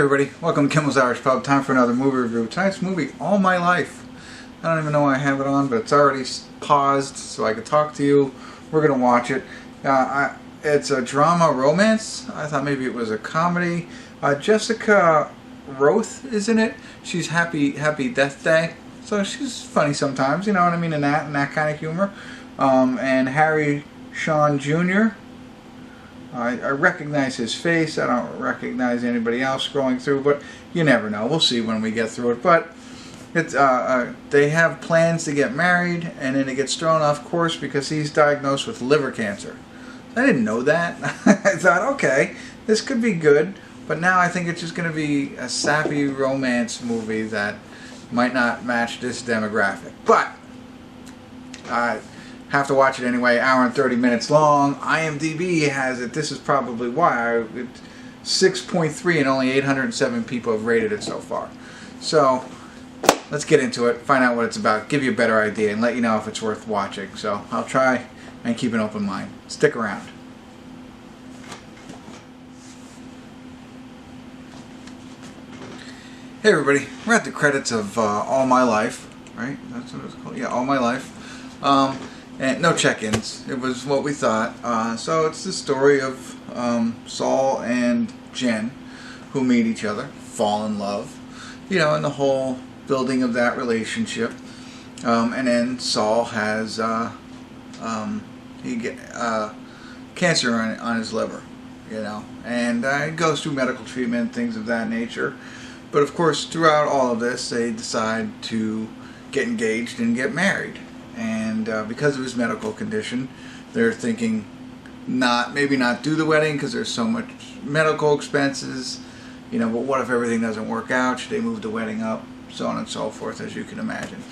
everybody, welcome to Kimmel's Irish Pub. Time for another movie review. Tonight's movie, All My Life. I don't even know why I have it on, but it's already paused so I can talk to you. We're going to watch it. It's a drama romance. I thought maybe it was a comedy. Jessica Rothe is in it. She's Happy Death Day. So she's funny sometimes, you know what I mean, in that kind of humor. And Harry Shum Jr. I recognize his face. I don't recognize anybody else scrolling through, but you never know. We'll see when we get through it. But it's they have plans to get married, and then it gets thrown off course because he's diagnosed with liver cancer. I didn't know that. I thought, okay, this could be good, but now I think it's just going to be a sappy romance movie that might not match this demographic. But have to watch it anyway. Hour and 30 minutes long. IMDb has it. This is probably why. 6.3 and only 807 people have rated it so far. So let's get into it. Find out what it's about. Give you a better idea and let you know if it's worth watching. So I'll try and keep an open mind. Stick around. Hey everybody. We're at the credits of All My Life. Right? That's what it's called. Yeah, All My Life. And no check-ins. It was what we thought. So it's the story of Saul and Jen, who meet each other, fall in love, you know, and the whole building of that relationship. And then Saul has cancer on his liver, you know, and he goes through medical treatment, things of that nature. But of course, throughout all of this, they decide to get engaged and get married. And because of his medical condition, they're thinking maybe not do the wedding because there's so much medical expenses, you know, but what if everything doesn't work out? Should they move the wedding up? So on and so forth, as you can imagine.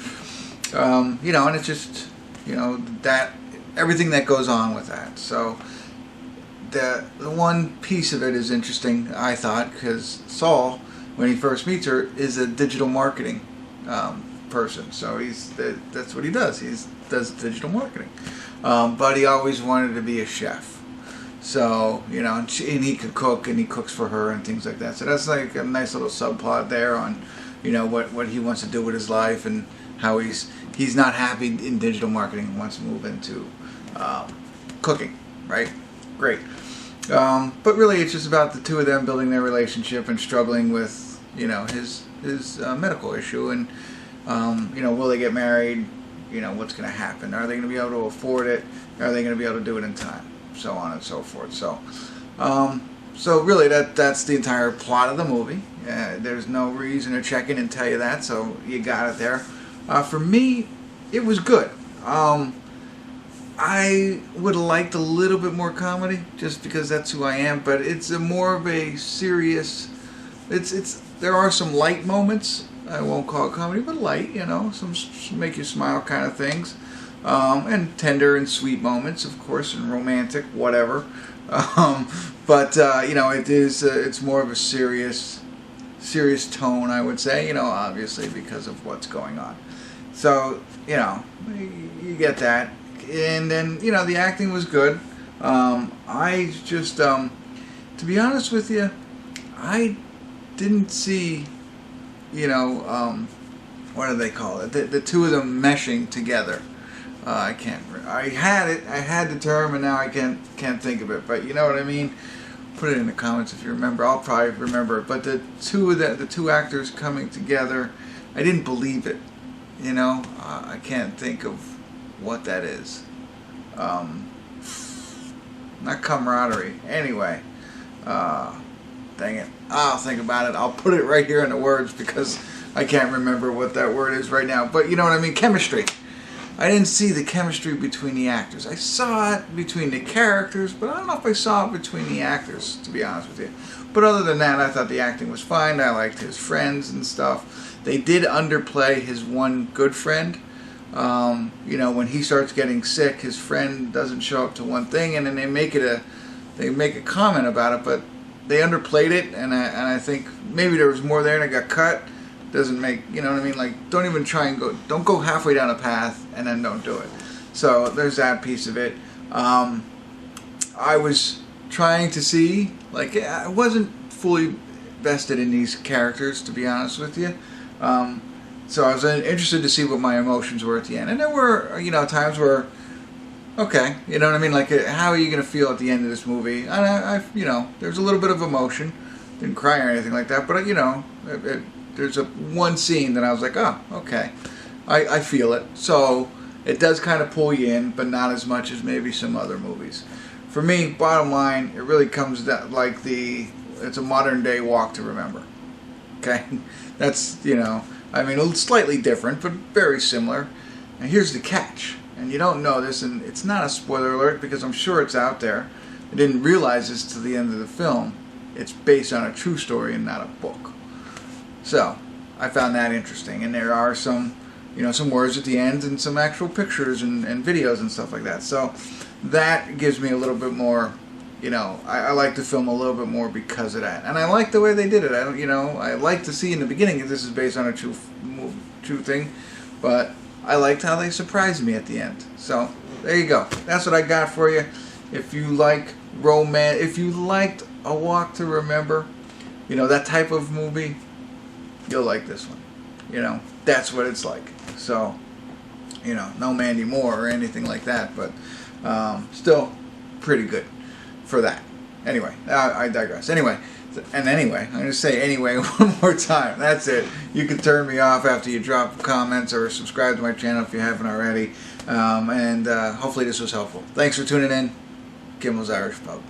You know, and it's just, you know, that everything that goes on with that. So the one piece of it is interesting, I thought, because Saul, when he first meets her, is a digital marketing person, so that's what he does. He does digital marketing, but he always wanted to be a chef. So you know, and he could cook, and he cooks for her and things like that. So that's like a nice little subplot there on, you know, what he wants to do with his life and how he's not happy in digital marketing and wants to move into cooking. Right? Great. But really, it's just about the two of them building their relationship and struggling with, you know, his medical issue and. You know, will they get married? You know, what's going to happen? Are they going to be able to afford it? Are they going to be able to do it in time? So on and so forth. So, so really, that's the entire plot of the movie. There's no reason to check in and tell you that, so you got it there. For me, it was good. I would have liked a little bit more comedy, just because that's who I am. But it's more of a serious. There are some light moments. I won't call it comedy, but light, you know, some make you smile kind of things, and tender and sweet moments, of course, and romantic, whatever. But you know, it's more of a serious tone, I would say, you know, obviously because of what's going on. So you know, you get that, and then you know the acting was good. I just, to be honest with you, I didn't see. You know, what do they call it? The two of them meshing together. I had the term, and now I can't think of it. But you know what I mean. Put it in the comments if you remember. I'll probably remember it. But the two actors coming together, I didn't believe it. You know, I can't think of what that is. Not camaraderie. Anyway. Dang it. I'll think about it. I'll put it right here in the words because I can't remember what that word is right now. But you know what I mean? Chemistry. I didn't see the chemistry between the actors. I saw it between the characters, but I don't know if I saw it between the actors, to be honest with you. But other than that, I thought the acting was fine. I liked his friends and stuff. They did underplay his one good friend. You know, when he starts getting sick, his friend doesn't show up to one thing, and then they make a comment about it, but they underplayed it, and I think maybe there was more there and it got cut. Doesn't make, you know what I mean? Like, don't even try and don't go halfway down a path and then don't do it. So there's that piece of it. I was trying to see, like, I wasn't fully vested in these characters, to be honest with you. So I was interested to see what my emotions were at the end. And there were, times where, okay, you know what I mean? Like, how are you going to feel at the end of this movie? And there's a little bit of emotion. Didn't cry or anything like that, but, there's one scene that I was like, oh, okay. I feel it. So it does kind of pull you in, but not as much as maybe some other movies. For me, bottom line, it really comes down like it's a modern day Walk to Remember. Okay? That's, slightly different, but very similar. And here's the catch. And you don't know this, and it's not a spoiler alert because I'm sure it's out there. I didn't realize this to the end of the film. It's based on a true story and not a book. So, I found that interesting. And there are some words at the end and some actual pictures and videos and stuff like that. So, that gives me a little bit more, I like the film a little bit more because of that. And I like the way they did it. I like to see in the beginning that this is based on a true thing. But I liked how they surprised me at the end. So, there you go. That's what I got for you. If you like romance, if you liked A Walk to Remember, that type of movie, you'll like this one. That's what it's like. So, no Mandy Moore or anything like that, but still pretty good for that. Anyway, I digress. Anyway, I'm going to say anyway one more time. That's it. You can turn me off after you drop comments or subscribe to my channel if you haven't already. And hopefully this was helpful. Thanks for tuning in. Kimmel's Irish Pub.